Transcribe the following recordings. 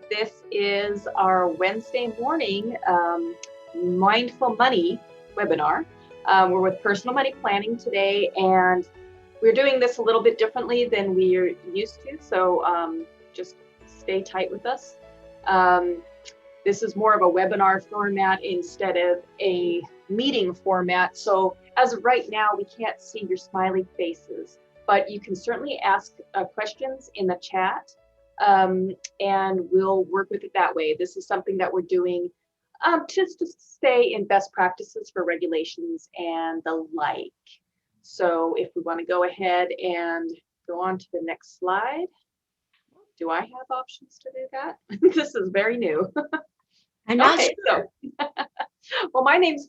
This is our Wednesday morning Mindful Money webinar. We're with Personal Money Planning today, and we're doing this a little bit differently than we're used to, so just stay tight with us. This is more of a webinar format instead of a meeting format. So as of right now, we can't see your smiley faces, but you can certainly ask questions in the chat, and we'll work with it that way. This is something that we're doing just to stay in best practices for regulations and the like. So if we want to go ahead and go on to the next slide. Do I have options to do that? This is very new. I'm not okay, sure. So, well, my name's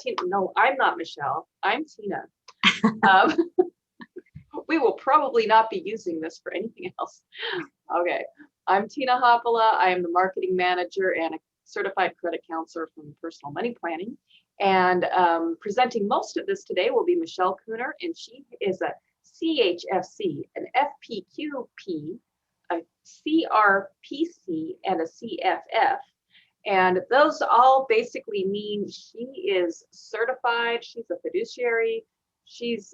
Tina. No, I'm not Michelle. I'm Tina. We will probably not be using this for anything else. Okay, I'm Tina Haapala. I am the marketing manager and a certified credit counselor from Personal Money Planning. And presenting most of this today will be Michelle Kuehner, and she is a CHFC, an FPQP, a CRPC, and a CFF. And those all basically mean she is certified, she's a fiduciary, she's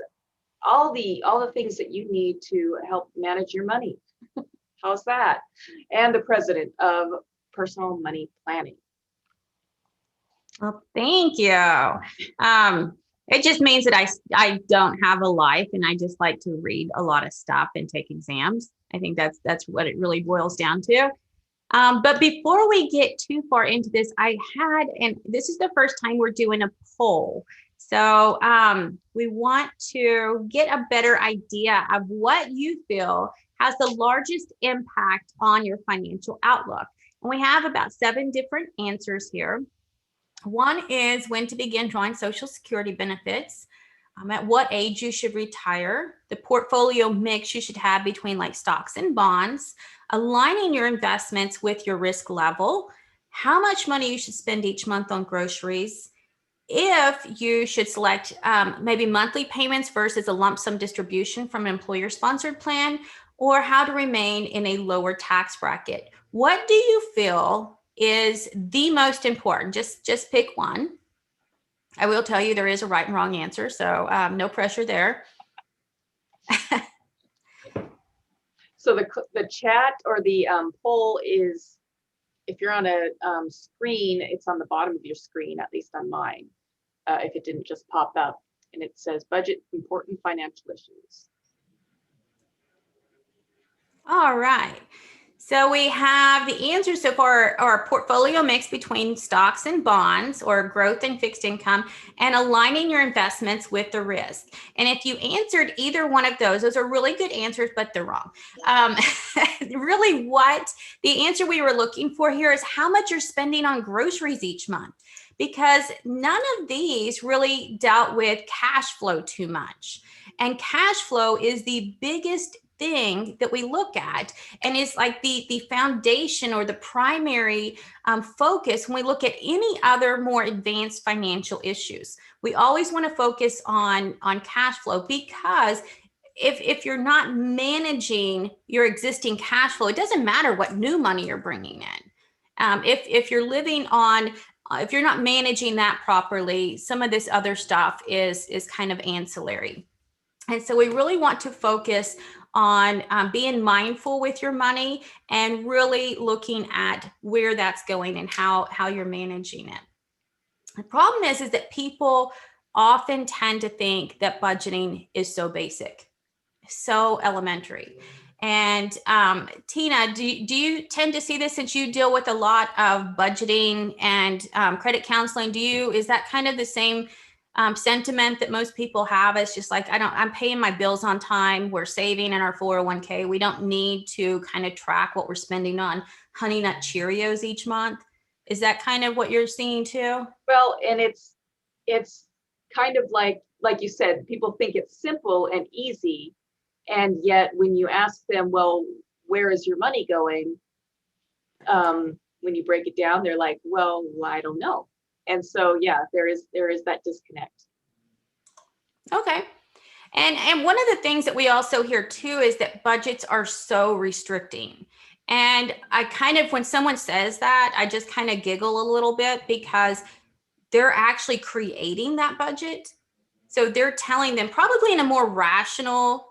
all the things that you need to help manage your money. How's that? And the president of Personal Money Planning. Well, thank you. It just means that I don't have a life, and I just like to read a lot of stuff and take exams. I think that's what it really boils down to. But before we get too far into this, and this is the first time we're doing a poll. So we want to get a better idea of what you feel has the largest impact on your financial outlook. And we have about 7 different answers here. One is when to begin drawing Social Security benefits, at what age you should retire, the portfolio mix you should have between like stocks and bonds, aligning your investments with your risk level, how much money you should spend each month on groceries, if you should select maybe monthly payments versus a lump sum distribution from an employer-sponsored plan, or how to remain in a lower tax bracket. What do you feel is the most important? Just pick one. I will tell you there is a right and wrong answer, so no pressure there. So the chat or the poll is, if you're on a screen, it's on the bottom of your screen, at least on mine, if it didn't just pop up, and it says budget important financial issues. All right. So we have the answers so far are portfolio mix between stocks and bonds, or growth and fixed income, and aligning your investments with the risk. And if you answered either one of those are really good answers, but they're wrong. Really what the answer we were looking for here is how much you're spending on groceries each month, because none of these really dealt with cash flow too much. And cash flow is the biggest thing that we look at, and is like the foundation or the primary focus when we look at any other more advanced financial issues. We always want to focus on cash flow, because if you're not managing your existing cash flow, it doesn't matter what new money you're bringing in. If you're living on if you're not managing that properly, some of this other stuff is kind of ancillary. And so we really want to focus on being mindful with your money and really looking at where that's going and how you're managing it. The problem is that people often tend to think that budgeting is so basic, so elementary. And Tina, do you tend to see this, since you deal with a lot of budgeting and credit counseling? Is that kind of the same sentiment that most people have? It's just like, I'm paying my bills on time. We're saving in our 401k. We don't need to kind of track what we're spending on Honey Nut Cheerios each month. Is that kind of what you're seeing too? Well, and it's kind of like you said, people think it's simple and easy. And yet when you ask them, well, where is your money going? When you break it down, they're like, well, I don't know. And so, yeah, there is that disconnect. Okay. And one of the things that we also hear too is that budgets are so restricting. And I kind of, when someone says that, I just kind of giggle a little bit because they're actually creating that budget. So they're telling them probably in a more rational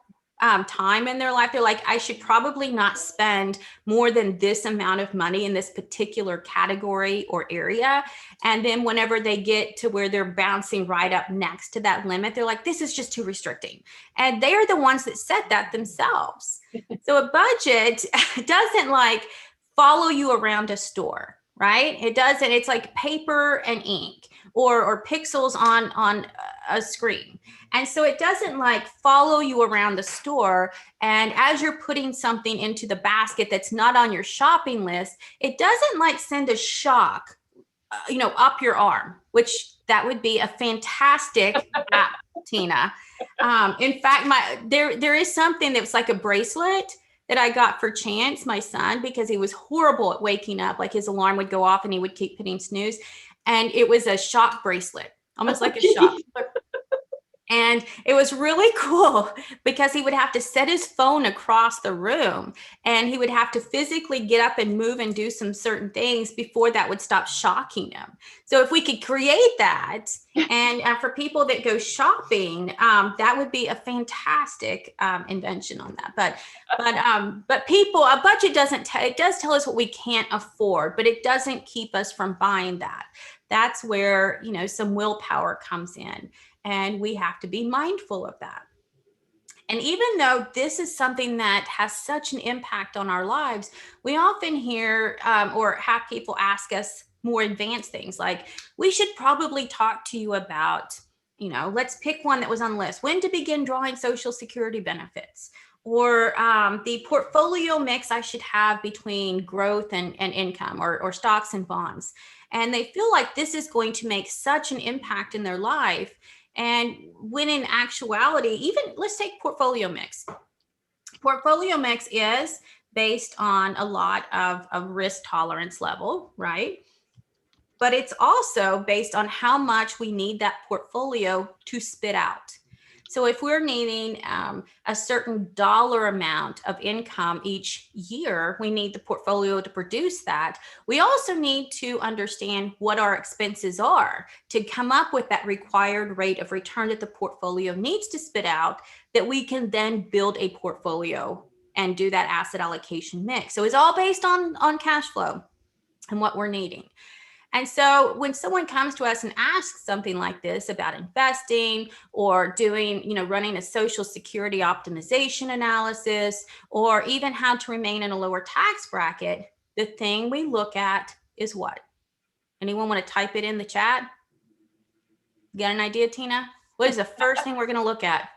time in their life. They're like, I should probably not spend more than this amount of money in this particular category or area. And then whenever they get to where they're bouncing right up next to that limit, they're like, this is just too restricting. And they're the ones that set that themselves. So a budget doesn't like follow you around a store, right? It doesn't. It's like paper and ink or pixels on a screen. And so it doesn't like follow you around the store. And as you're putting something into the basket that's not on your shopping list, it doesn't like send a shock, up your arm, which that would be a fantastic app, Tina. In fact, there is something that's like a bracelet that I got for Chance, my son, because he was horrible at waking up. Like his alarm would go off and he would keep hitting snooze. And it was a shock bracelet, almost like a shock. And it was really cool because he would have to set his phone across the room and he would have to physically get up and move and do some certain things before that would stop shocking him. So if we could create that, and for people that go shopping, that would be a fantastic invention on that. But people, a budget it does tell us what we can't afford, but it doesn't keep us from buying that. That's where, some willpower comes in. And we have to be mindful of that. And even though this is something that has such an impact on our lives, we often hear or have people ask us more advanced things like, we should probably talk to you about, let's pick one that was on the list, when to begin drawing Social Security benefits, or the portfolio mix I should have between growth and income or stocks and bonds. And they feel like this is going to make such an impact in their life. And when in actuality, even let's take portfolio mix. Portfolio mix is based on a lot of risk tolerance level, right? But it's also based on how much we need that portfolio to spit out. So if we're needing a certain dollar amount of income each year, we need the portfolio to produce that. We also need to understand what our expenses are to come up with that required rate of return that the portfolio needs to spit out, that we can then build a portfolio and do that asset allocation mix. So it's all based on cash flow and what we're needing. And so when someone comes to us and asks something like this about investing or doing, running a Social Security optimization analysis, or even how to remain in a lower tax bracket, the thing we look at is what? Anyone want to type it in the chat? Got an idea, Tina? What is the first thing we're going to look at?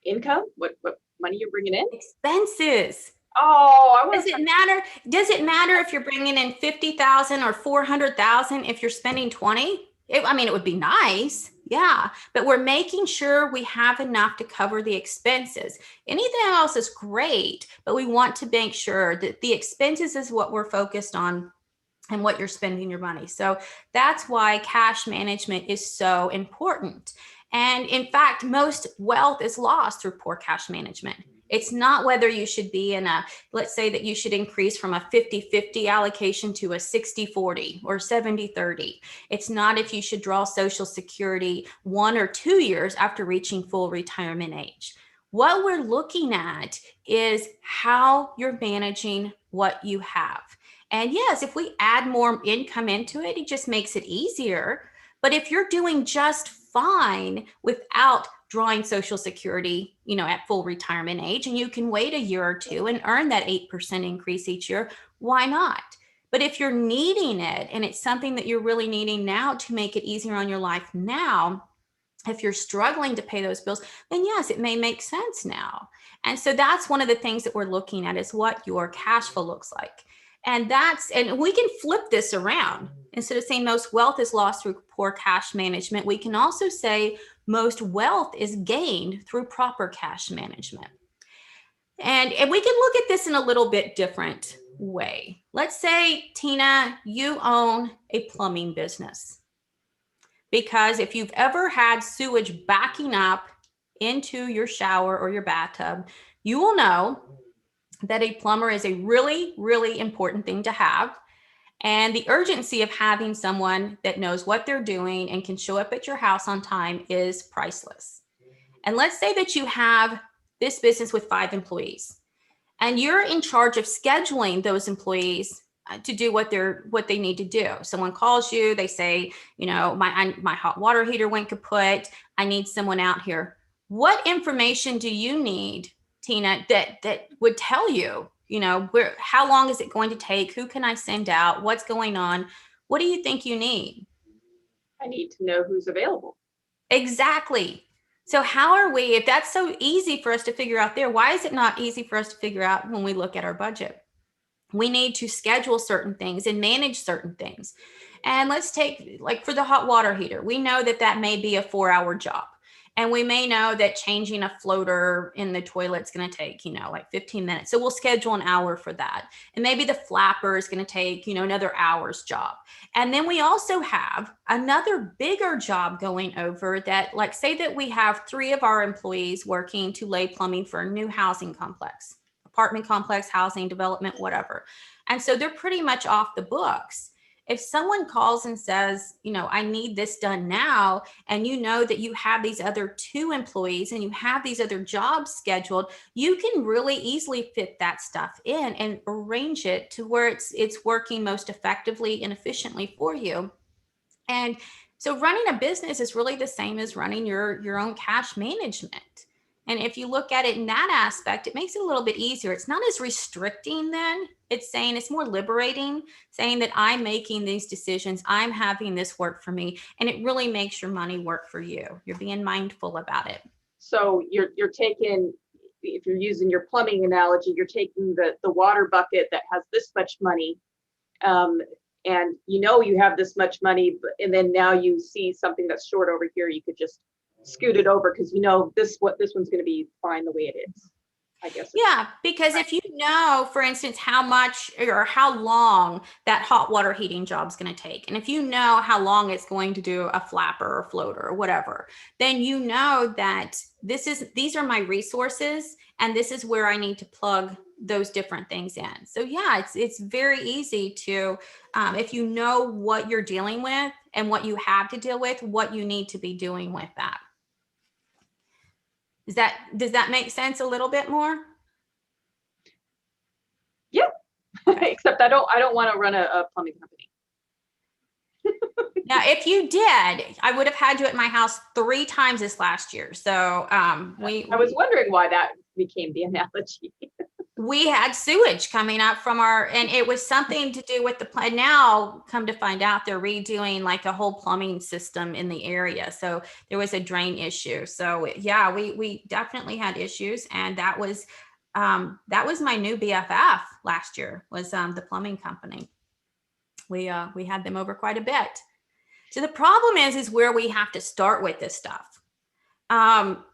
Income? What money you're bringing in? Expenses. Oh, does it matter? Does it matter if you're bringing in 50,000 or 400,000 if you're spending 20? It would be nice. Yeah. But we're making sure we have enough to cover the expenses. Anything else is great, but we want to make sure that the expenses is what we're focused on and what you're spending your money. So that's why cash management is so important. And in fact, most wealth is lost through poor cash management. It's not whether you should be in let's say that you should increase from a 50-50 allocation to a 60-40 or 70-30. It's not if you should draw Social Security 1 or 2 years after reaching full retirement age. What we're looking at is how you're managing what you have. And yes, if we add more income into it, it just makes it easier. But if you're doing just fine without drawing Social Security, at full retirement age, and you can wait a year or two and earn that 8% increase each year, why not? But if you're needing it and it's something that you're really needing now to make it easier on your life now, if you're struggling to pay those bills, then yes, it may make sense now. And so that's one of the things that we're looking at is what your cash flow looks like. And we can flip this around. Instead of saying most wealth is lost through poor cash management, we can also say most wealth is gained through proper cash management. And we can look at this in a little bit different way. Let's say, Tina, you own a plumbing business. Because if you've ever had sewage backing up into your shower or your bathtub, you will know that a plumber is a really, really important thing to have. And the urgency of having someone that knows what they're doing and can show up at your house on time is priceless. And let's say that you have this business with 5 employees and you're in charge of scheduling those employees to do what they need to do. Someone calls you, they say, my hot water heater went kaput. I need someone out here. What information do you need, Tina, that would tell you, how long is it going to take? Who can I send out? What's going on? What do you think you need? I need to know who's available. Exactly. So how are we, if that's so easy for us to figure out there, why is it not easy for us to figure out when we look at our budget? We need to schedule certain things and manage certain things. And let's take, like for the hot water heater, we know that may be a 4-hour job. And we may know that changing a floater in the toilet's going to take, like 15 minutes. So we'll schedule an hour for that. And maybe the flapper is going to take, another hour's job. And then we also have another bigger job going over that, like say that we have 3 of our employees working to lay plumbing for a new housing complex, apartment complex, housing development, whatever. And so they're pretty much off the books. If someone calls and says, I need this done now, and you know that you have these other 2 employees and you have these other jobs scheduled, you can really easily fit that stuff in and arrange it to where it's working most effectively and efficiently for you. And so running a business is really the same as running your own cash management. And if you look at it in that aspect, it makes it a little bit easier. It's not as restricting then. It's more liberating, saying that I'm making these decisions, I'm having this work for me, and it really makes your money work for you. You're being mindful about it. So you're taking, if you're using your plumbing analogy, you're taking the water bucket that has this much money, and you have this much money, and then now you see something that's short over here, you could just scoot it over because this one's going to be fine the way it is, I guess. Yeah, because if you know, for instance, how much or how long that hot water heating job is going to take, and if you know how long it's going to do a flapper or floater or whatever, then you know that these are my resources and this is where I need to plug those different things in. So yeah, it's very easy to, if you know what you're dealing with and what you have to deal with, what you need to be doing with that. Does that make sense a little bit more? Yeah. Okay. Except I don't want to run a plumbing company. Now, if you did, I would have had you at my house 3 times this last year. So I was wondering why that became the analogy. We had sewage coming up from and it was something to do with the plan. Now, come to find out, they're redoing like a whole plumbing system in the area. So there was a drain issue. So yeah, we definitely had issues, and that was my new BFF last year was the plumbing company. We had them over quite a bit. So the problem is where we have to start with this stuff.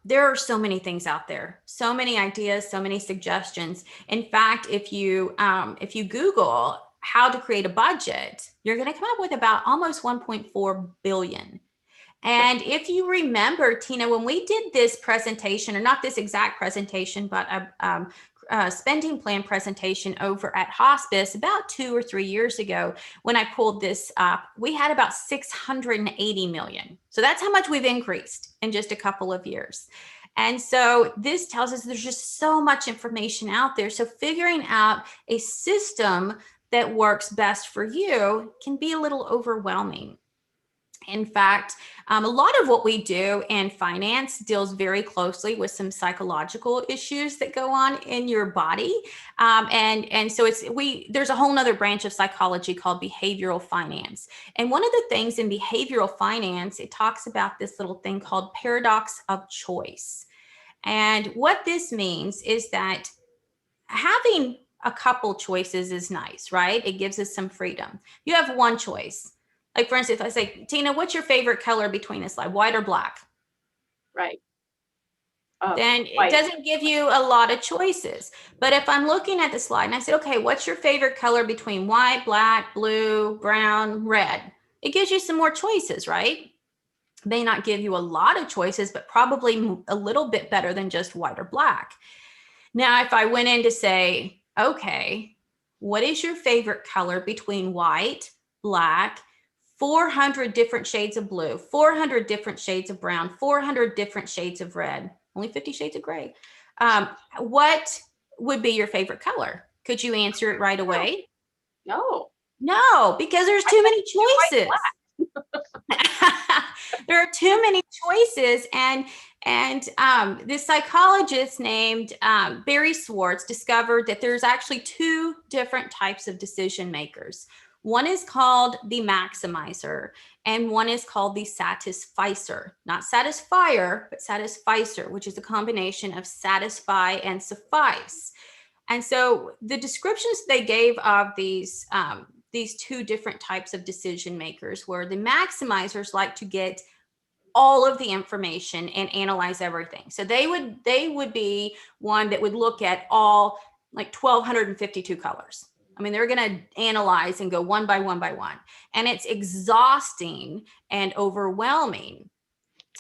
There are so many things out there, so many ideas, so many suggestions. In fact, if you Google how to create a budget, you're going to come up with about almost 1.4 billion. And if you remember, Tina, when we did this presentation, or not this exact presentation, but a spending plan presentation over at hospice about 2 or 3 years ago, when I pulled this up, we had about 680 million. So that's how much we've increased in just a couple of years. And so this tells us there's just so much information out there. So figuring out a system that works best for you can be a little overwhelming. In fact, a lot of what we do in finance deals very closely with some psychological issues that go on in your body. And so there's a whole nother branch of psychology called behavioral finance. And one of the things in behavioral finance, it talks about this little thing called paradox of choice. And what this means is that having a couple choices is nice, right? It gives us some freedom. You have one choice. Like, for instance, if I say, Tina, what's your favorite color between this slide, white or black? Right. Then white. It doesn't give you a lot of choices. But if I'm looking at the slide and I said, okay, what's your favorite color between white, black, blue, brown, red? It gives you some more choices, right? It may not give you a lot of choices, but probably a little bit better than just white or black. Now, if I went in to say, okay, what is your favorite color between white, black, 400 different shades of blue, 400 different shades of brown, 400 different shades of red, only 50 shades of gray. What would be your favorite color? Could you answer it right away? No. No, because there's too many choices. There are too many choices, and this psychologist named Barry Schwartz discovered that there's actually two different types of decision makers. One is called the maximizer, and one is called the satisficer. Not satisfier, but satisficer, which is a combination of satisfy and suffice. And so the descriptions they gave of these two different types of decision makers were the maximizers like to get all of the information and analyze everything. So they would be one that would look at all like 1,252 colors. I mean, they're going to analyze and go one by one by one. And it's exhausting and overwhelming.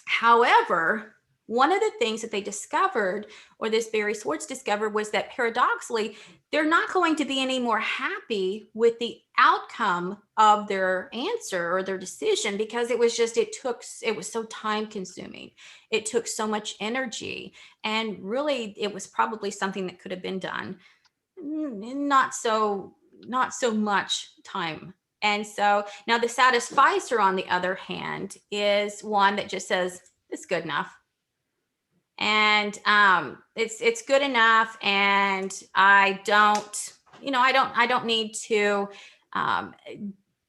However, one of the things that they discovered, or this Barry Schwartz discovered, was that paradoxically, they're not going to be any more happy with the outcome of their answer or their decision, because it was so time consuming. It took so much energy, and really it was probably something that could have been done not so much time. And so now the satisficer, on the other hand, is one that just says it's good enough. And it's good enough, and I don't need to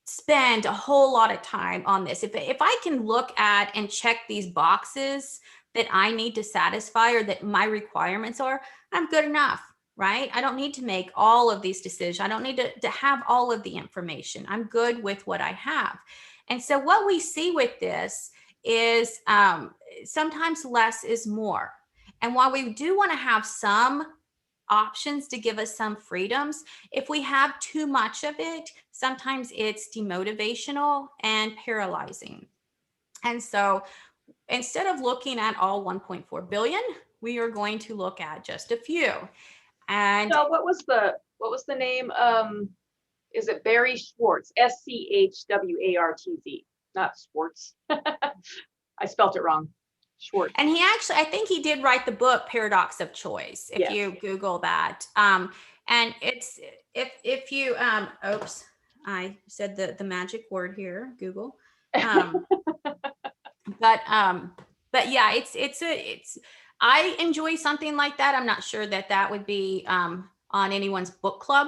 spend a whole lot of time on this. If I can look at and check these boxes that I need to satisfy, or that my requirements are, I'm good enough, right? I don't need to make all of these decisions. I don't need to have all of the information. I'm good with what I have. And so what we see with this is sometimes less is more. And while we do want to have some options to give us some freedoms, if we have too much of it, sometimes it's demotivational and paralyzing. And so instead of looking at all 1.4 billion, we are going to look at just a few. And so what was the name? Is it Barry Schwartz? Schwartz, not Schwartz. I spelt it wrong. Schwartz. And I think he did write the book Paradox of Choice, if you Google that. And it's, if you, oops, I said the magic word here, Google. But yeah, it's, I enjoy something like that. I'm not sure that would be on anyone's book club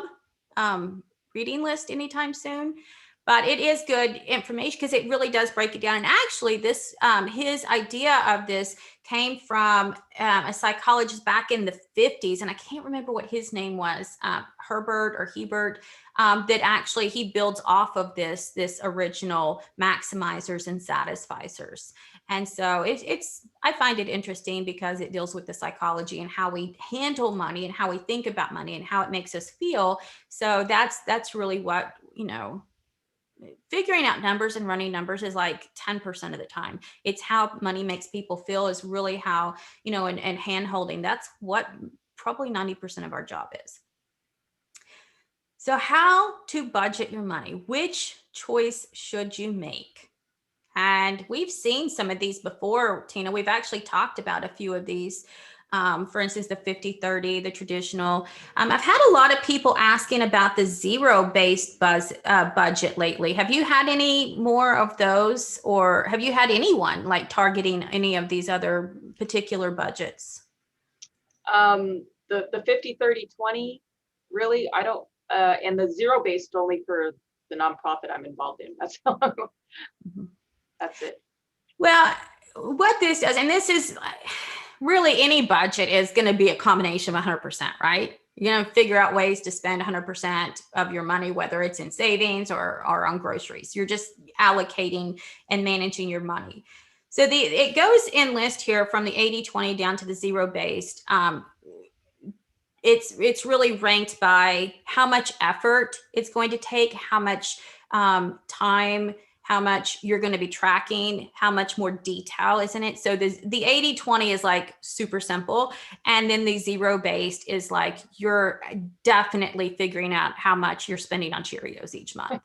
reading list anytime soon. But it is good information because it really does break it down. And actually, this his idea of this came from a psychologist back in the 50s, and I can't remember what his name was, Herbert or Hebert, that actually he builds off of this original maximizers and satisficers. And so I find it interesting because it deals with the psychology and how we handle money and how we think about money and how it makes us feel. So that's really what, figuring out numbers and running numbers is like 10% of the time. It's how money makes people feel is really how, and hand holding. That's what probably 90% of our job is. So how to budget your money? Which choice should you make? And we've seen some of these before, Tina. We've actually talked about a few of these. For instance, the 50-30, the traditional. I've had a lot of people asking about the zero-based budget lately. Have you had any more of those, or have you had anyone like targeting any of these other particular budgets? The 50-30-20, really, I don't, and the zero-based only for the nonprofit I'm involved in. That's all. That's it. Well, what this does, and this is really any budget is going to be a combination of 100%, right? You're going to figure out ways to spend 100% of your money, whether it's in savings or on groceries. You're just allocating and managing your money. So it goes in list here from the 80-20 down to the zero-based. It's really ranked by how much effort it's going to take, how much time, how much you're going to be tracking, how much more detail is in it. So the 80-20 is like super simple. And then the zero based is like, you're definitely figuring out how much you're spending on Cheerios each month.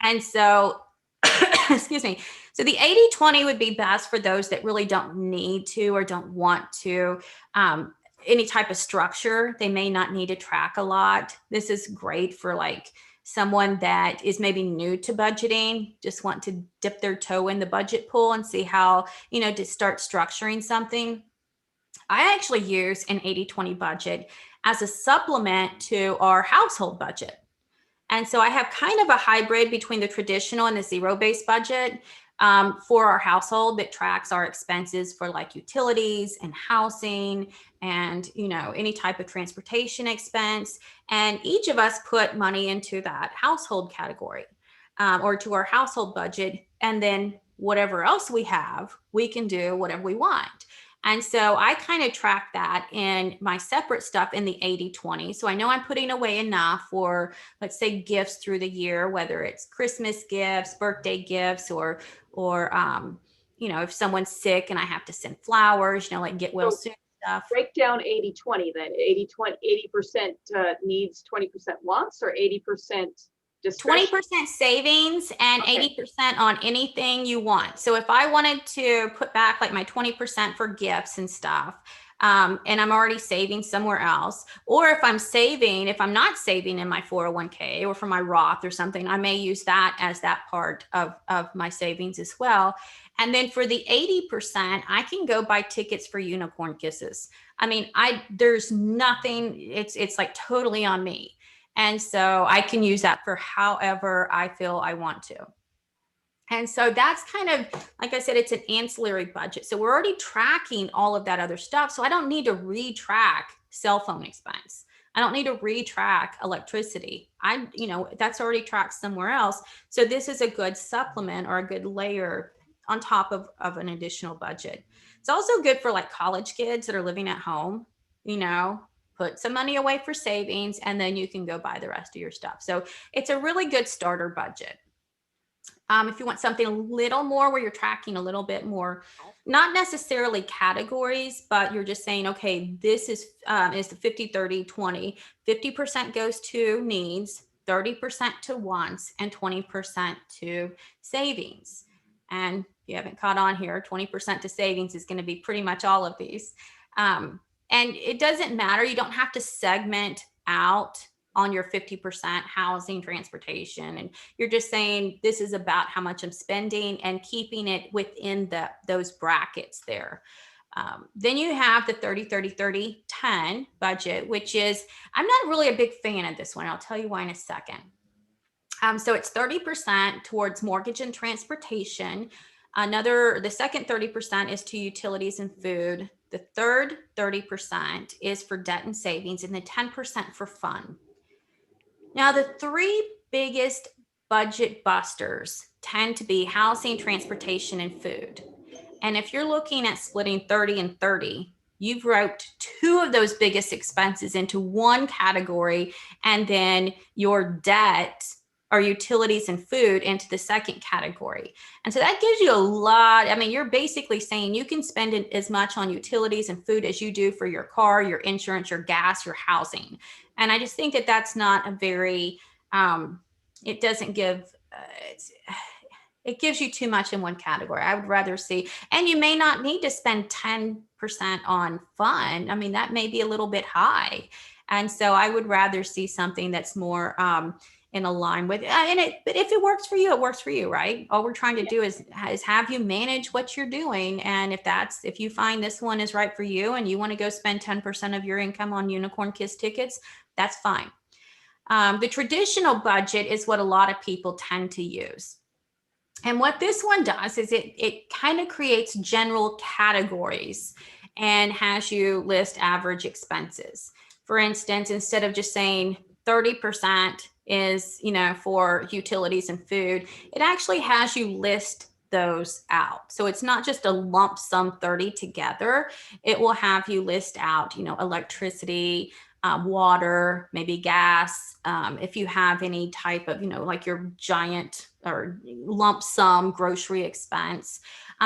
And so, excuse me. So the 80-20 would be best for those that really don't need to or don't want to. Any type of structure, they may not need to track a lot. This is great for like someone that is maybe new to budgeting, just want to dip their toe in the budget pool and see how, to start structuring something. I actually use an 80-20 budget as a supplement to our household budget. And so I have kind of a hybrid between the traditional and the zero-based budget for our household that tracks our expenses for like utilities and housing and, any type of transportation expense. And each of us put money into that household category or to our household budget. And then whatever else we have, we can do whatever we want. And so I kind of track that in my separate stuff in the 80-20. So I know I'm putting away enough for, let's say, gifts through the year, whether it's Christmas gifts, birthday gifts, or if someone's sick and I have to send flowers, like get well soon stuff. Break down 80-20 then. 80% needs, 20% wants, or 80% 20% savings and 80% on anything you want. So if I wanted to put back like my 20% for gifts and stuff, and I'm already saving somewhere else, or if I'm not saving in my 401k or for my Roth or something, I may use that as that part of my savings as well. And then for the 80%, I can go buy tickets for unicorn kisses. I mean, there's nothing, it's like totally on me. And so I can use that for however I feel I want to. And so that's kind of, like I said, it's an ancillary budget. So we're already tracking all of that other stuff. So I don't need to retrack cell phone expense. I don't need to retrack electricity. That's already tracked somewhere else. So this is a good supplement or a good layer on top of an additional budget. It's also good for like college kids that are living at home, put some money away for savings, and then you can go buy the rest of your stuff. So it's a really good starter budget. If you want something a little more where you're tracking a little bit more, not necessarily categories, but you're just saying, okay, this is the 50-30-20. 50% goes to needs, 30% to wants, and 20% to savings. And if you haven't caught on here, 20% to savings is going to be pretty much all of these. And it doesn't matter. You don't have to segment out on your 50% housing, transportation. And you're just saying, this is about how much I'm spending and keeping it within those brackets there. Then you have the 30-30-30-10 budget, which is, I'm not really a big fan of this one. I'll tell you why in a second. So it's 30% towards mortgage and transportation. The second 30% is to utilities and food. The third 30% is for debt and savings, and the 10% for fun. Now, the three biggest budget busters tend to be housing, transportation, and food. And if you're looking at splitting 30 and 30, you've roped two of those biggest expenses into one category, and then your debt or utilities and food into the second category. And so that gives you a lot. I mean, you're basically saying you can spend as much on utilities and food as you do for your car, your insurance, your gas, your housing. And I just think that that's not a very, it doesn't give, it gives you too much in one category. I would rather see, and you may not need to spend 10% on fun. I mean, that may be a little bit high. And so I would rather see something that's more, in a line with but if it works for you, it works for you, right? All we're trying to do is have you manage what you're doing. And if you find this one is right for you and you want to go spend 10% of your income on unicorn kiss tickets, that's fine. The traditional budget is what a lot of people tend to use. And what this one does is it kind of creates general categories and has you list average expenses. For instance, instead of just saying 30% is, for utilities and food, it actually has you list those out. So it's not just a lump sum 30 together. It will have you list out, electricity, water, maybe gas, if you have any type of, like your giant or lump sum grocery expense.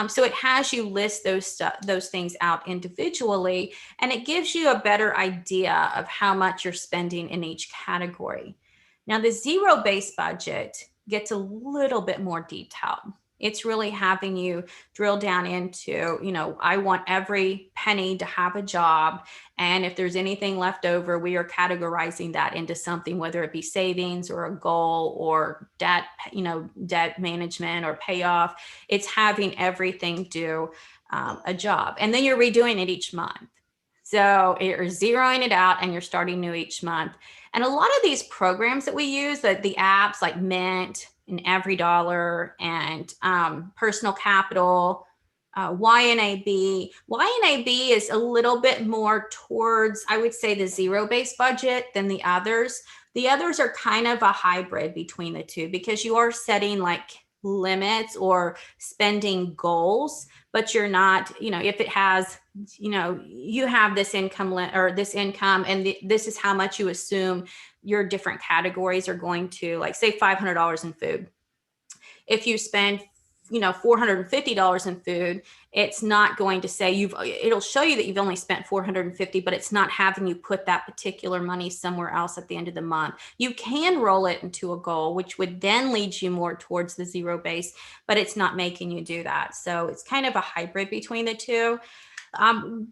So it has you list those things out individually, and it gives you a better idea of how much you're spending in each category. Now, the zero-based budget gets a little bit more detailed. It's really having you drill down into, I want every penny to have a job. And if there's anything left over, we are categorizing that into something, whether it be savings or a goal or debt, debt management or payoff. It's having everything do a job. And then you're redoing it each month. So you're zeroing it out and you're starting new each month. And a lot of these programs that we use, the apps like Mint and Every Dollar and Personal Capital, YNAB. YNAB is a little bit more towards, I would say, the zero-based budget than the others. The others are kind of a hybrid between the two because you are setting like limits or spending goals, but you're not, if it has, you have this income or this income, and this is how much you assume your different categories are going to, like, say $500 in food. If you spend $450 in food, it's not going to say it'll show you that you've only spent $450, but it's not having you put that particular money somewhere else at the end of the month. You can roll it into a goal, which would then lead you more towards the zero base, but it's not making you do that. So it's kind of a hybrid between the two.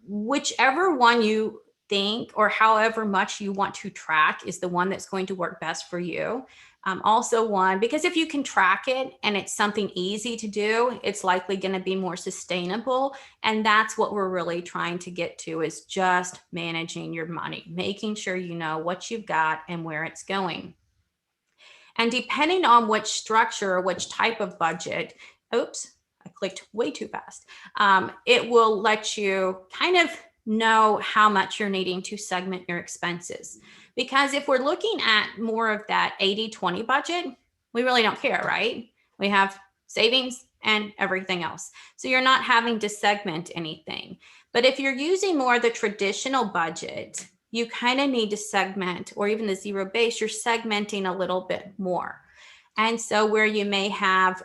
Whichever one you think or however much you want to track is the one that's going to work best for you. Also one, because if you can track it and it's something easy to do, it's likely going to be more sustainable. And that's what we're really trying to get to, is just managing your money, making sure you know what you've got and where it's going. And depending on which structure or which type of budget, oops, I clicked way too fast. It will let you kind of know how much you're needing to segment your expenses. Because if we're looking at more of that 80-20 budget, we really don't care, right? We have savings and everything else. So you're not having to segment anything. But if you're using more of the traditional budget, you kind of need to segment, or even the zero base, you're segmenting a little bit more. And so where you may have,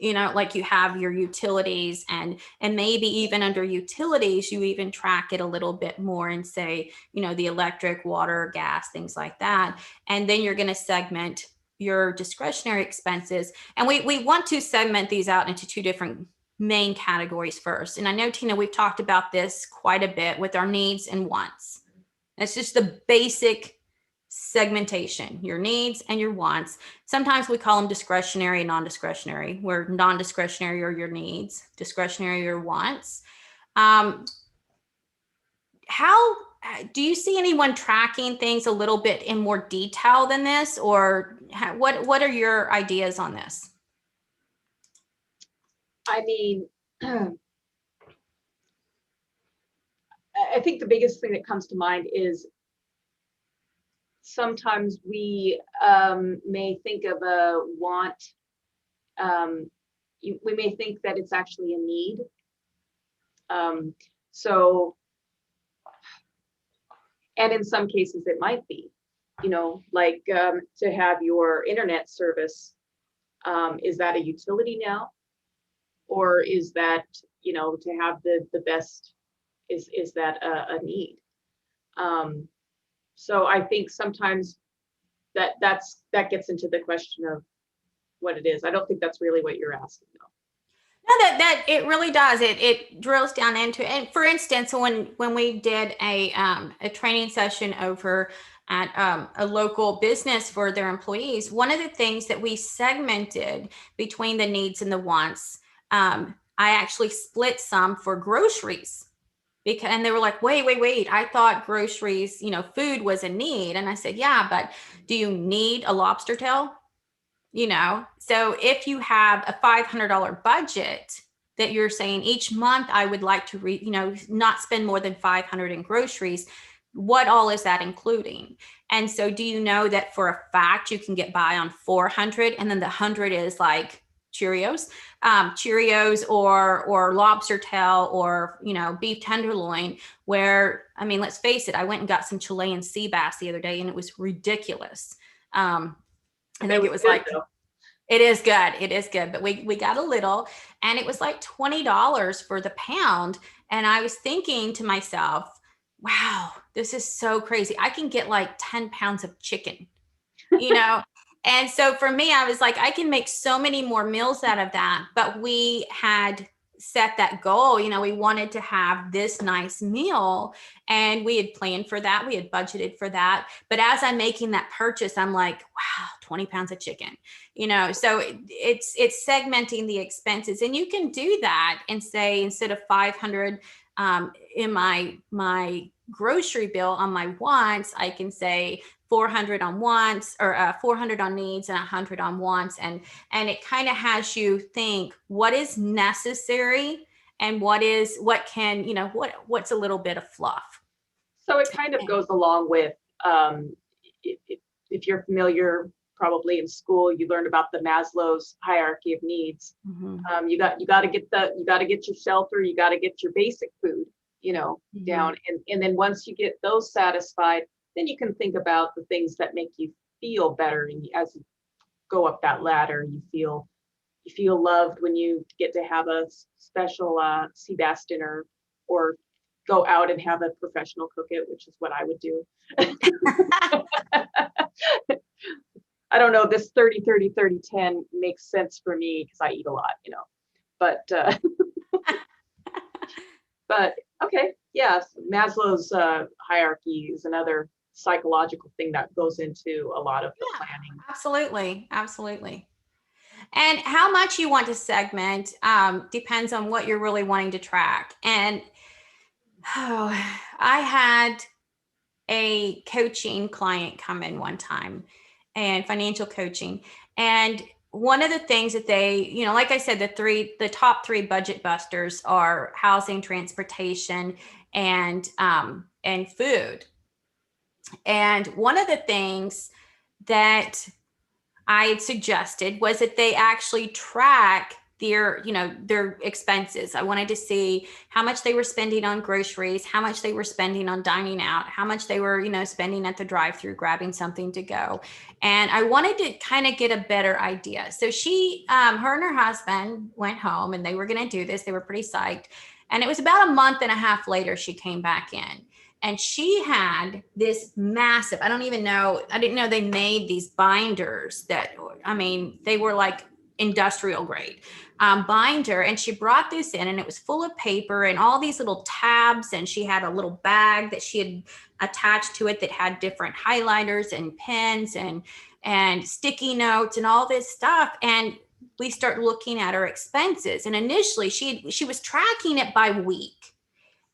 like you have your utilities and maybe even under utilities, you even track it a little bit more and say, the electric, water, gas, things like that. And then you're going to segment your discretionary expenses. And we want to segment these out into two different main categories first. And I know, Tina, we've talked about this quite a bit with our needs and wants. It's just the basic segmentation, your needs and your wants. Sometimes we call them discretionary and non-discretionary, where non-discretionary are your needs, discretionary are your wants. How do you see anyone tracking things a little bit in more detail than this, or what are your ideas on this? I mean, I think the biggest thing that comes to mind is sometimes we may think of a want, we may think that it's actually a need. And in some cases it might be, like to have your internet service, is that a utility now? Or is that, to have the best, is that a need? So I think sometimes that gets into the question of what it is. I don't think that's really what you're asking, though. No, that it really does. It drills down into it. And for instance, when we did a training session over at a local business for their employees, one of the things that we segmented between the needs and the wants, I actually split some for groceries. And they were like, wait, I thought groceries, food was a need. And I said, yeah, but do you need a lobster tail? So if you have a $500 budget that you're saying each month, I would like to not spend more than $500 in groceries, what all is that including? And so do you know that for a fact you can get by on $400, and then the 100 is like Cheerios or lobster tail or, beef tenderloin, where, I mean, let's face it, I went and got some Chilean sea bass the other day and it was ridiculous. I think it was good, like, though. It is good. It is good. But we got a little, and it was like $20 for the pound. And I was thinking to myself, wow, this is so crazy. I can get like 10 pounds of chicken, And so for me, I was like, I can make so many more meals out of that. But we had set that goal, we wanted to have this nice meal, and we had planned for that. We had budgeted for that. But as I'm making that purchase, I'm like, wow, 20 pounds of chicken, so it's segmenting the expenses. And you can do that and say, instead of 500 in my grocery bill on my wants, I can say 400 on wants, or 400 on needs, and 100 on wants. And it kind of has you think what is necessary and what's a little bit of fluff. So it kind of goes along with, if you're familiar, probably in school, you learned about the Maslow's hierarchy of needs. Mm-hmm. You got to get your shelter, you got to get your basic food, mm-hmm. down. And then once you get those satisfied, then you can think about the things that make you feel better. And as you go up that ladder, you feel loved when you get to have a special sea bass dinner, or go out and have a professional cook it, which is what I would do. I don't know, this 30-30-30-10 makes sense for me because I eat a lot, but but okay, yes, Maslow's hierarchy is another psychological thing that goes into a lot of the planning. Absolutely. And how much you want to segment depends on what you're really wanting to track. And I had a coaching client come in one time, and financial coaching. And one of the things that they, like I said, the top three budget busters are housing, transportation, and food. And one of the things that I had suggested was that they actually track their expenses. I wanted to see how much they were spending on groceries, how much they were spending on dining out, how much they were, spending at the drive-through, grabbing something to go. And I wanted to kind of get a better idea. So she, her and her husband went home, and they were going to do this. They were pretty psyched. And it was about a month and a half later, she came back in. And she had this massive, I didn't know they made these binders that, they were like industrial grade binder. And she brought this in, and it was full of paper and all these little tabs. And she had a little bag that she had attached to it that had different highlighters and pens and sticky notes and all this stuff. And we start looking at her expenses. And initially she was tracking it by week.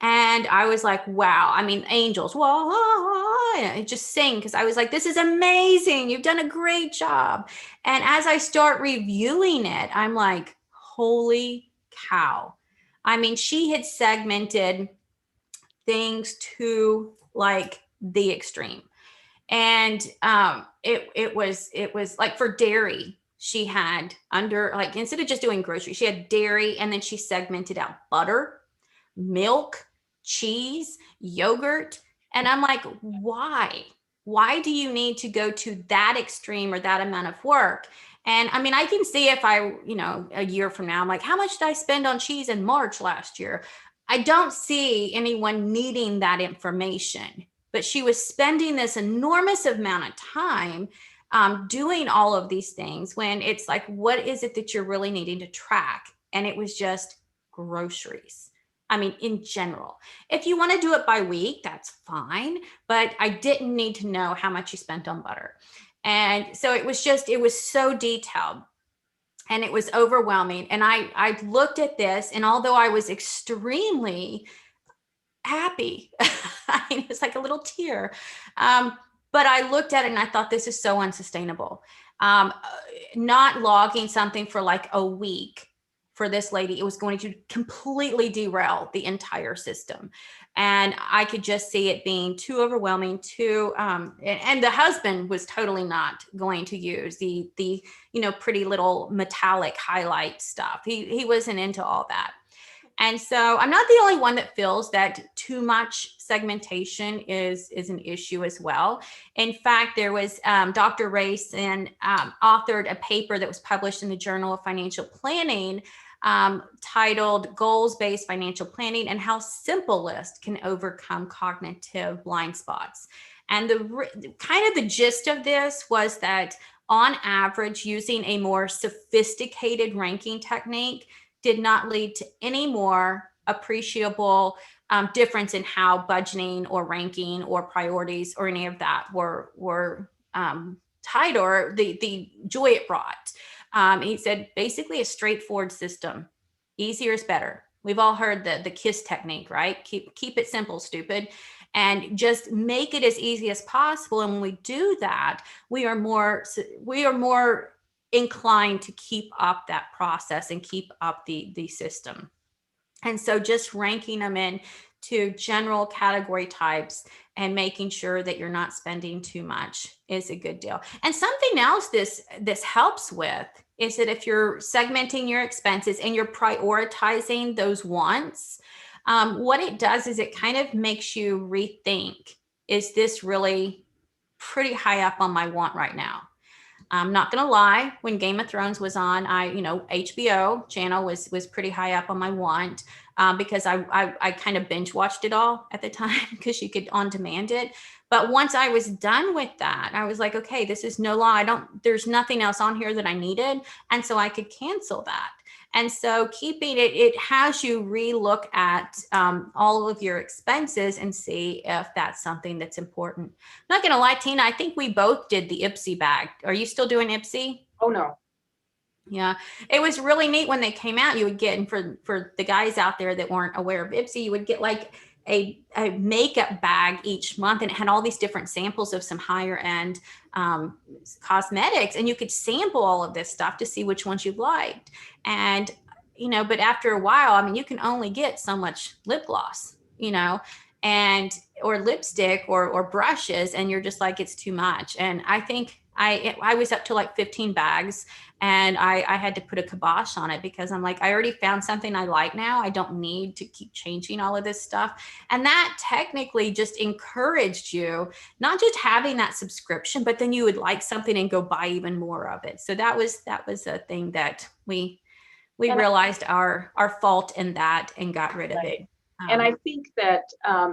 And I was like, wow, angels, whoa, just sing. Because I was like, this is amazing. You've done a great job. And as I start reviewing it, I'm like, holy cow. She had segmented things to like the extreme. And it was like for dairy, she had instead of just doing groceries, she had dairy, and then she segmented out butter, milk, cheese, yogurt. And I'm like, why do you need to go to that extreme or that amount of work? And I can see if a year from now, I'm like, how much did I spend on cheese in March last year? I don't see anyone needing that information, but she was spending this enormous amount of time doing all of these things, when it's like, what is it that you're really needing to track? And it was just groceries. In general, if you want to do it by week, that's fine. But I didn't need to know how much you spent on butter. And so it was so detailed, and it was overwhelming. And I looked at this, and although I was extremely happy, it's like a little tear. But I looked at it and I thought, this is so unsustainable. Not logging something for like a week for this lady, it was going to completely derail the entire system. And I could just see it being too overwhelming, and the husband was totally not going to use the pretty little metallic highlight stuff. He wasn't into all that. And so I'm not the only one that feels that too much segmentation is an issue as well. In fact, there was Dr. Rayson authored a paper that was published in the Journal of Financial Planning titled Goals-Based Financial Planning and How Simple Lists Can Overcome Cognitive Blind Spots. And the kind of the gist of this was that on average, using a more sophisticated ranking technique did not lead to any more appreciable difference in how budgeting or ranking or priorities or any of that were tied, or the joy it brought. He said basically a straightforward system. Easier is better. We've all heard the KISS technique, right? Keep it simple, stupid. And just make it as easy as possible. And when we do that, we are more inclined to keep up that process and keep up the system. And so just ranking them in to general category types and making sure that you're not spending too much is a good deal. And something else this helps with is that if you're segmenting your expenses and you're prioritizing those wants, what it does is it kind of makes you rethink, is this really pretty high up on my want right now? I'm not going to lie, when Game of Thrones was on, HBO channel was pretty high up on my want because I kind of binge watched it all at the time because you could on demand it. But once I was done with that, I was like, okay, this is no law. There's nothing else on here that I needed. And so I could cancel that. And so keeping it has you relook at all of your expenses and see if that's something that's important. I'm not going to lie, Tina, I think we both did the IPSI bag. Are you still doing IPSI? Oh, no. Yeah, it was really neat when they came out. You would get, and for the guys out there that weren't aware of IPSI, you would get like a makeup bag each month, and it had all these different samples of some higher end cosmetics, and you could sample all of this stuff to see which ones you liked. And but after a while, I mean, you can only get so much lip gloss, and or lipstick or brushes, and you're just like, it's too much. And I think I was up to like 15 bags, and I had to put a kibosh on it because I'm like, I already found something I like now. I don't need to keep changing all of this stuff. And that technically just encouraged you, not just having that subscription, but then you would like something and go buy even more of it. So that was a thing that we realized our fault in that and got rid of it. And I think that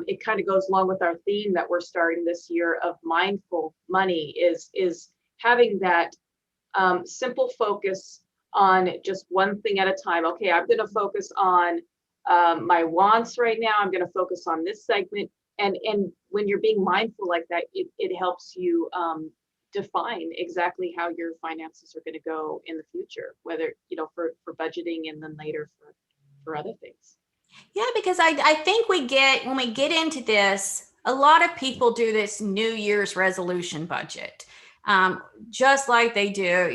it kind of goes along with our theme that we're starting this year of mindful money is having that simple focus on just one thing at a time. Okay, I'm going to focus on my wants right now. I'm going to focus on this segment. And when you're being mindful like that, it helps you define exactly how your finances are going to go in the future, whether, for budgeting and then later for other things. Yeah, because I think when we get into this, a lot of people do this New Year's resolution budget, just like they do,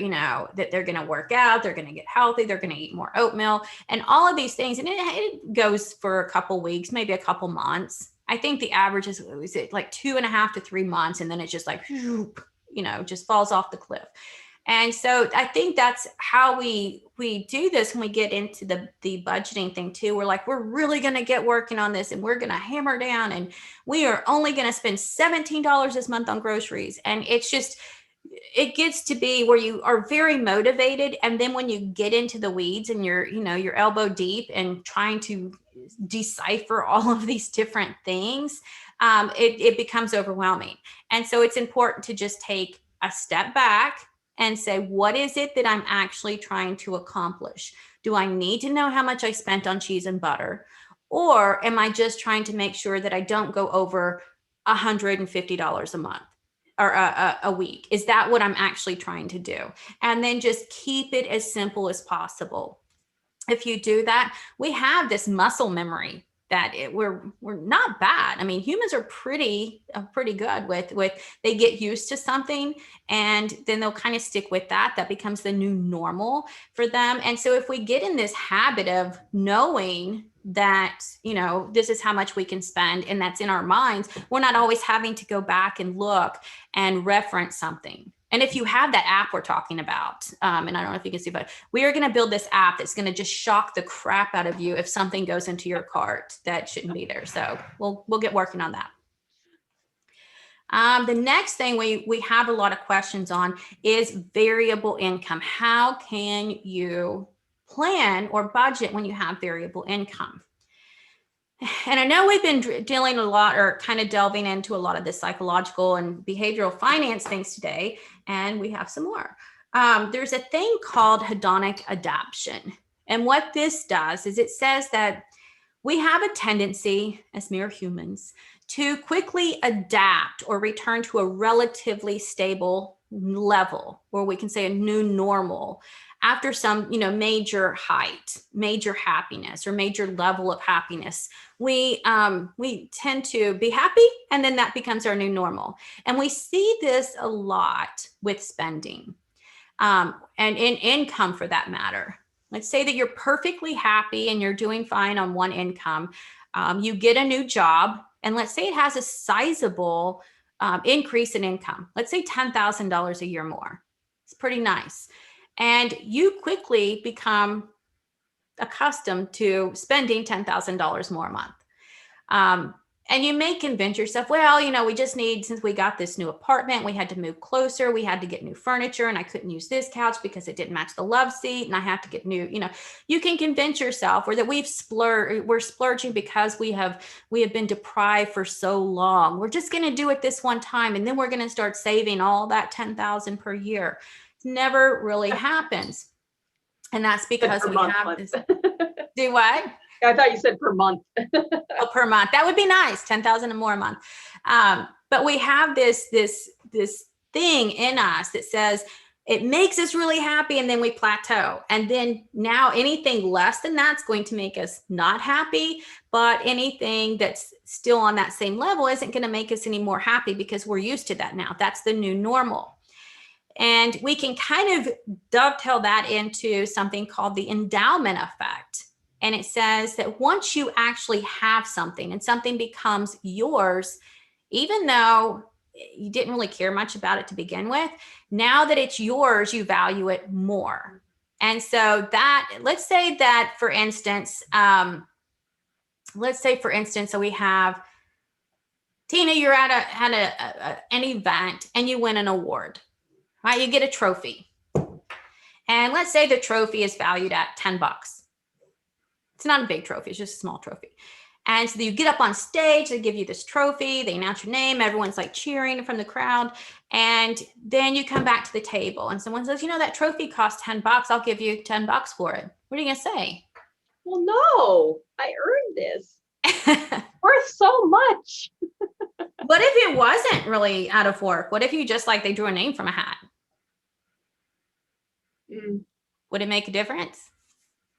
that they're going to work out, they're going to get healthy, they're going to eat more oatmeal and all of these things. And it goes for a couple weeks, maybe a couple months. I think the average is like 2.5 to 3 months. And then it's just like, just falls off the cliff. And so I think that's how we do this when we get into the budgeting thing too. We're like, we're really going to get working on this and we're going to hammer down and we are only going to spend $17 this month on groceries. And it's just, it gets to be where you are very motivated. And then when you get into the weeds and you're elbow deep and trying to decipher all of these different things, it becomes overwhelming. And so it's important to just take a step back and say, what is it that I'm actually trying to accomplish? Do I need to know how much I spent on cheese and butter? Or am I just trying to make sure that I don't go over $150 a month or a week? Is that what I'm actually trying to do? And then just keep it as simple as possible. If you do that, we have this muscle memory that we're not bad. I mean, humans are pretty good with they get used to something and then they'll kind of stick with that. That becomes the new normal for them. And so if we get in this habit of knowing that, you know, this is how much we can spend, and that's in our minds. We're not always having to go back and look and reference something. And if you have that app we're talking about, and I don't know if you can see, but we are going to build this app that's going to just shock the crap out of you if something goes into your cart that shouldn't be there. So we'll get working on that. The next thing we have a lot of questions on is variable income. How can you plan or budget when you have variable income? And I know we've been dealing a lot, or kind of delving into a lot of the psychological and behavioral finance things today, and we have some more. There's a thing called hedonic adaptation. And what this does is it says that we have a tendency as mere humans to quickly adapt or return to a relatively stable level, or we can say a new normal, after some, you know, major height, major happiness, or major level of happiness. We tend to be happy, and then that becomes our new normal. And we see this a lot with spending, and in income for that matter. Let's say that you're perfectly happy and you're doing fine on one income. You get a new job, and let's say it has a sizable increase in income. Let's say $10,000 a year more. It's pretty nice. And you quickly become accustomed to spending $10,000 more a month. And you may convince yourself, well, you know, we just need, since we got this new apartment, we had to move closer, we had to get new furniture, and I couldn't use this couch because it didn't match the love seat, and I have to get new, you know, you can convince yourself, or that we're splurging because we have been deprived for so long. We're just going to do it this one time, and then we're going to start saving all that $10,000 per year. It never really happens. And that's because we have this. Do what? I thought you said per month. Oh, per month. That would be nice. 10,000 and more a month. But we have this thing in us that says it makes us really happy, and then we plateau. And then now anything less than that's going to make us not happy, but anything that's still on that same level isn't going to make us any more happy, because we're used to that now. That's the new normal. And we can kind of dovetail that into something called the endowment effect. And it says that once you actually have something and something becomes yours, even though you didn't really care much about it to begin with, now that it's yours, you value it more. And so that, let's say for instance, so we have, Tina, you're at an event and you win an award, right? You get a trophy. And let's say the trophy is valued at $10. It's not a big trophy, it's just a small trophy. And so you get up on stage, they give you this trophy, they announce your name, everyone's like cheering from the crowd. And then you come back to the table and someone says, you know, that trophy costs $10, I'll give you $10 for it. What are you gonna say? Well, no, I earned this. Worth so much. What if it wasn't really out of work? What if you just they drew a name from a hat? Would it make a difference?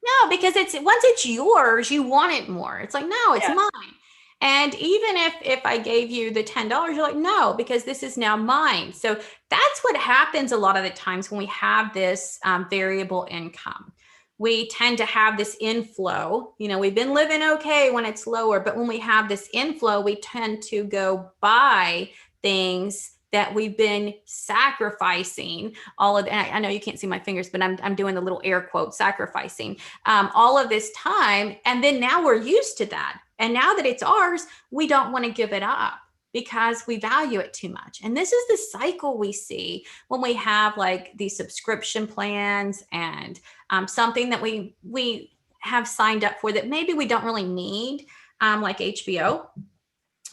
No, because once it's yours, you want it more. It's like, no, it's mine. And even if I gave you the $10, you're like, no, because this is now mine. So that's what happens a lot of the times when we have this variable income. We tend to have this inflow. You know, we've been living okay when it's lower, but when we have this inflow, we tend to go buy things that we've been sacrificing all of, I know you can't see my fingers, but I'm doing the little air quote, sacrificing all of this time. And then now we're used to that. And now that it's ours, we don't want to give it up because we value it too much. And this is the cycle we see when we have these subscription plans and something that we have signed up for that maybe we don't really need, like HBO.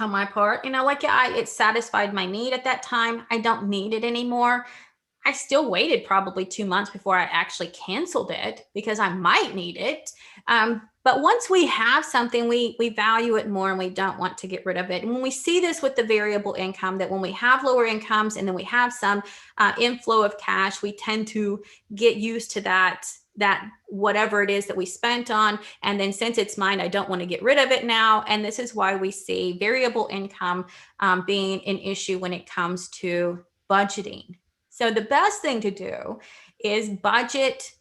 On my part, you know, it satisfied my need at that time. I don't need it anymore. I still waited probably 2 months before I actually canceled it because I might need it. But once we have something, we value it more and we don't want to get rid of it. And when we see this with the variable income, that when we have lower incomes and then we have some inflow of cash, we tend to get used to that whatever it is that we spent on. And then since it's mine, I don't want to get rid of it now. And this is why we see variable income being an issue when it comes to budgeting. So the best thing to do is budget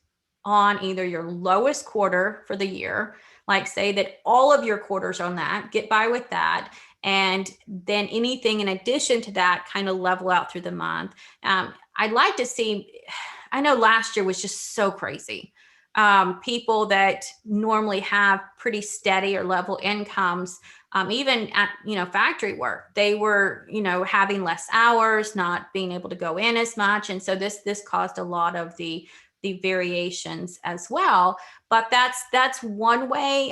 on either your lowest quarter for the year, like say that all of your quarters on that, get by with that. And then anything in addition to that kind of level out through the month. I'd like to see, I know last year was just so crazy. People that normally have pretty steady or level incomes, even at, factory work, they were, having less hours, not being able to go in as much. And so this caused a lot of the variations as well. But that's one way.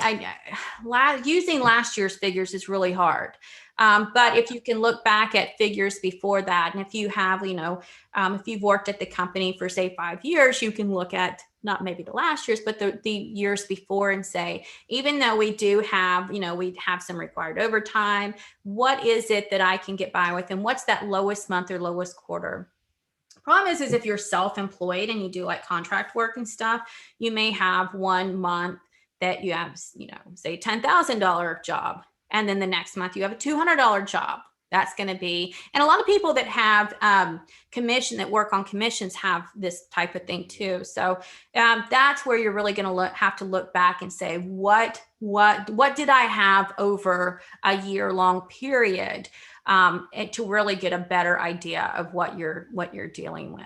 Using last year's figures is really hard. But if you can look back at figures before that, and if you have, if you've worked at the company for say 5 years, you can look at not maybe the last years, but the years before and say, even though we do have, we have some required overtime, what is it that I can get by with? And what's that lowest month or lowest quarter? Problem is if you're self-employed and you do like contract work and stuff, you may have 1 month that you have, say $10,000 job. And then the next month you have a $200 job. That's going to be, and a lot of people that have commission, that work on commissions, have this type of thing too. So that's where you're really going to have to look back and say, what did I have over a year-long period, and to really get a better idea of what you're dealing with.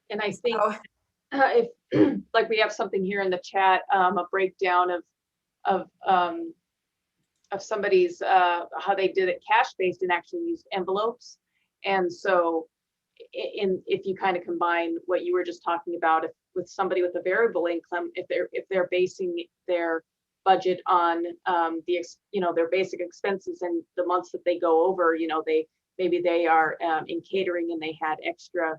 And I think if like we have something here in the chat, a breakdown of somebody's how they did it cash based and actually used envelopes. And so if you kind of combine what you were just talking about, with somebody with a variable income, if they're basing their budget on their basic expenses and the months that they go over, maybe they are in catering and they had extra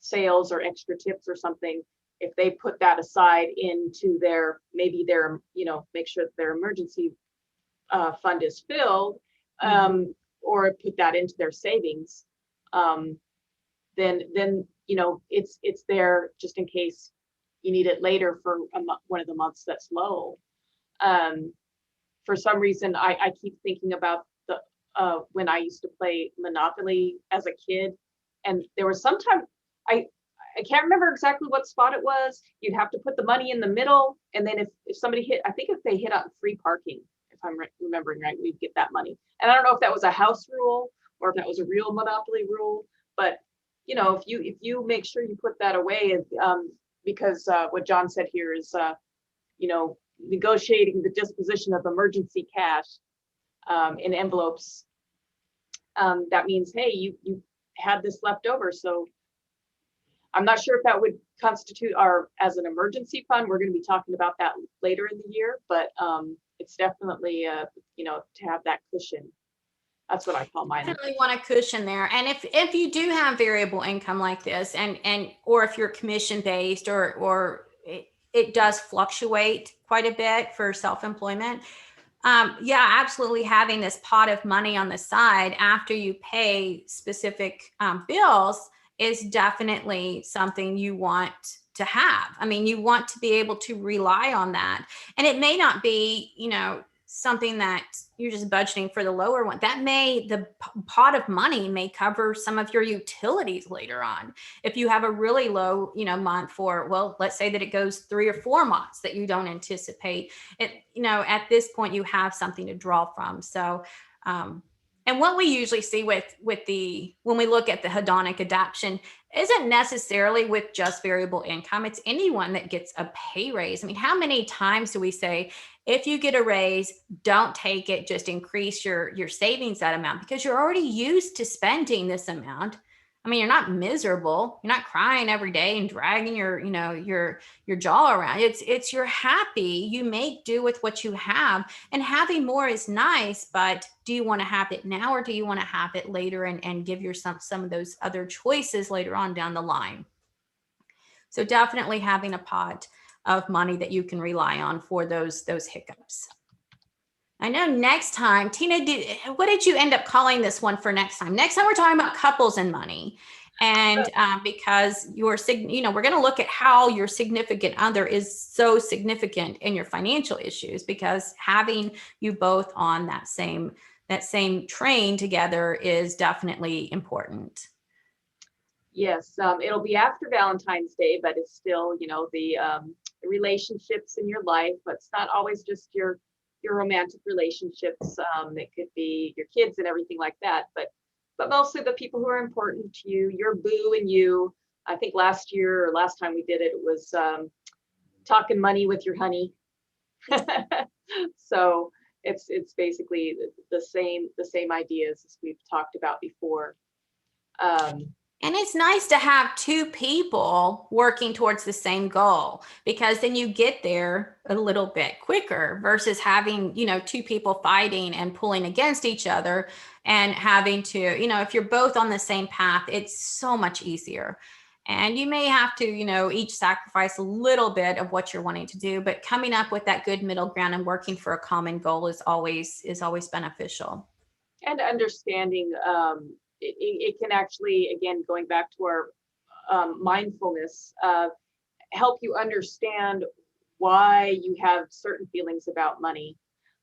sales or extra tips or something. If they put that aside into make sure that their emergency fund is filled, or put that into their savings, then it's there just in case you need it later for one of the months that's low. For some reason, I keep thinking about when I used to play Monopoly as a kid, and there was some time I can't remember exactly what spot it was. You'd have to put the money in the middle, and then if somebody hit, I think if they hit on free parking, if I'm remembering right, we'd get that money. And I don't know if that was a house rule or if that was a real Monopoly rule, but if you make sure you put that away, because what John said here is, negotiating the disposition of emergency cash in envelopes. That means, hey, you had this left over, so I'm not sure if that would constitute as an emergency fund. We're going to be talking about that later in the year, but it's definitely to have that cushion. That's what I call mine. Definitely want a cushion there. And if you do have variable income like this, or if you're commission based, or it does fluctuate quite a bit for self-employment, absolutely, having this pot of money on the side after you pay specific bills is definitely something you want to have. I mean, you want to be able to rely on that. And it may not be, something that you're just budgeting for the lower one. The pot of money may cover some of your utilities later on. If you have a really low, month let's say that it goes 3 or 4 months that you don't anticipate it, at this point you have something to draw from. So, and what we usually see when we look at the hedonic adaptation isn't necessarily with just variable income. It's anyone that gets a pay raise. I mean, how many times do we say, if you get a raise, don't take it, just increase your savings that amount, because you're already used to spending this amount. I mean, you're not miserable. You're not crying every day and dragging your jaw around. It's you're happy. You make do with what you have, and having more is nice, but do you want to have it now, or do you want to have it later and give yourself some of those other choices later on down the line? So definitely having a pot of money that you can rely on for those hiccups. I know next time, Tina, what did you end up calling this one for next time? Next time we're talking about couples and money. And because we're going to look at how your significant other is so significant in your financial issues, because having you both on that same train together is definitely important. Yes, it'll be after Valentine's Day, but it's still, the relationships in your life, but it's not always just your romantic relationships. It could be your kids and everything like that, but mostly the people who are important to you, your boo and you. I think last year or last time we did it, it was talking money with your honey. So it's basically the same ideas as we've talked about before. And it's nice to have two people working towards the same goal, because then you get there a little bit quicker versus having, two people fighting and pulling against each other and having to, if you're both on the same path, it's so much easier. And you may have to, each sacrifice a little bit of what you're wanting to do, but coming up with that good middle ground and working for a common goal is always beneficial. And understanding, it can actually, again, going back to our mindfulness, help you understand why you have certain feelings about money,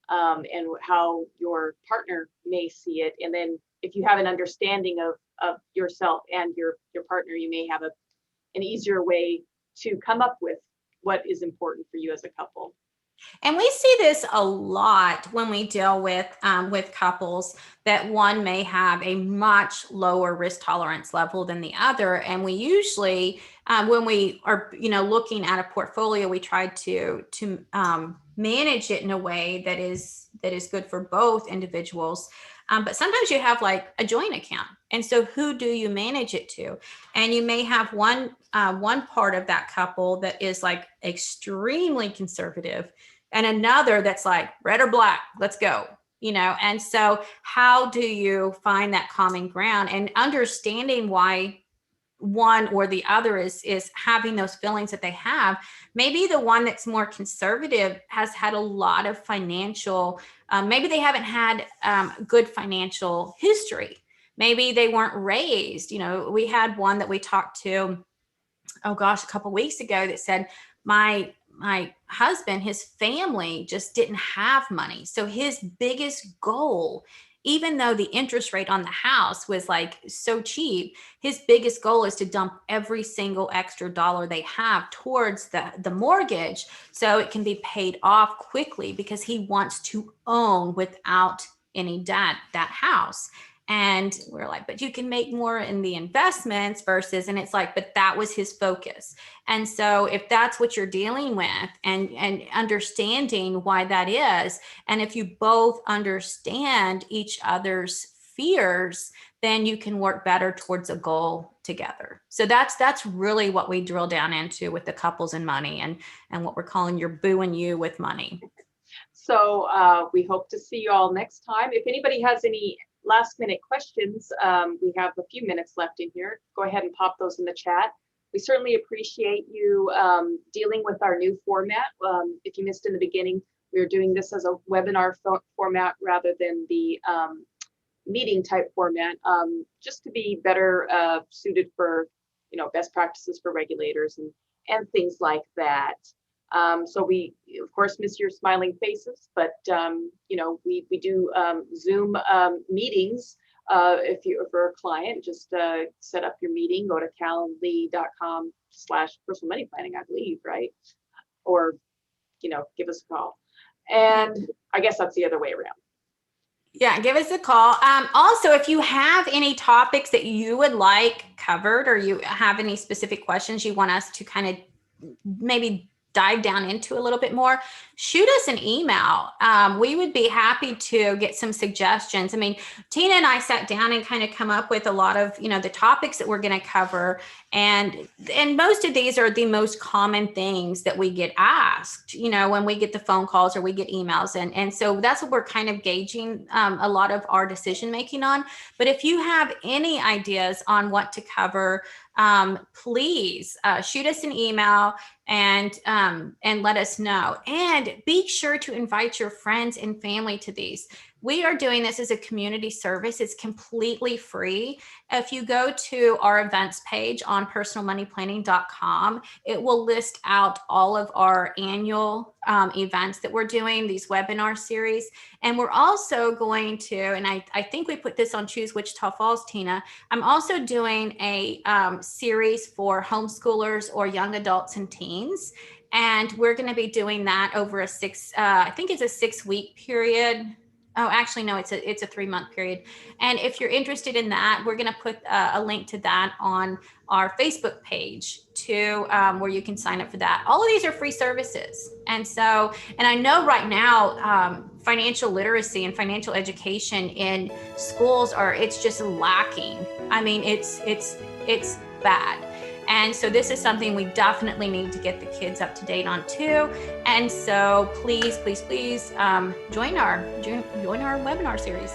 and how your partner may see it. And then if you have an understanding of yourself and your partner, you may have an easier way to come up with what is important for you as a couple. And we see this a lot when we deal with couples, that one may have a much lower risk tolerance level than the other. And we usually, when we are, looking at a portfolio, we try to manage it in a way that is good for both individuals. But sometimes you have like a joint account. And so who do you manage it to? And you may have one part of that couple that is like extremely conservative, and another that's like red or black, let's go, And so how do you find that common ground, and understanding why one or the other is having those feelings that they have? Maybe the one that's more conservative has had a lot of financial, maybe they haven't had good financial history. Maybe they weren't raised. We had one that we talked to, a couple weeks ago, that said, my husband, his family just didn't have money. So his biggest goal, even though the interest rate on the house was like so cheap, his biggest goal is to dump every single extra dollar they have towards the mortgage so it can be paid off quickly, because he wants to own without any debt that house. And we're like, but you can make more in the investments versus, and it's like, but that was his focus. And so if that's what you're dealing with, and understanding why that is, and if you both understand each other's fears, then you can work better towards a goal together. So that's really what we drill down into with the couples and money, and what we're calling your boo and you with money. So we hope to see you all next time. If anybody has any last minute questions, we have a few minutes left in here. Go ahead and pop those in the chat. We certainly appreciate you dealing with our new format. If you missed in the beginning, we are doing this as a webinar format rather than the meeting type format, just to be better suited for best practices for regulators and things like that. So we, of course, miss your smiling faces, but, we do Zoom meetings. If you're a client, just set up your meeting, go to calendly.com/personal money planning, I believe, right? Or, give us a call. And I guess that's the other way around. Yeah, give us a call. Also, if you have any topics that you would like covered, or you have any specific questions you want us to kind of maybe dive down into a little bit more, shoot us an email. We would be happy to get some suggestions. I mean, Tina and I sat down and kind of come up with a lot of, the topics that we're going to cover. And most of these are the most common things that we get asked, when we get the phone calls or we get emails. And so that's what we're kind of gauging a lot of our decision making on. But if you have any ideas on what to cover, please shoot us an email and let us know. And be sure to invite your friends and family to these. We are doing this as a community service. It's completely free. If you go to our events page on personalmoneyplanning.com, it will list out all of our annual events that we're doing, these webinar series. And we're also going to, and I think we put this on Choose Wichita Falls, Tina, I'm also doing a series for homeschoolers or young adults and teens. And we're going to be doing that over a I think it's a 6-week period. Oh, actually, no, it's a 3-month period. And if you're interested in that, we're going to put a link to that on our Facebook page too, where you can sign up for that. All of these are free services. And so, and I know right now, financial literacy and financial education in schools it's just lacking. I mean, it's bad. And so this is something we definitely need to get the kids up to date on too. And so please, please, please join our webinar series.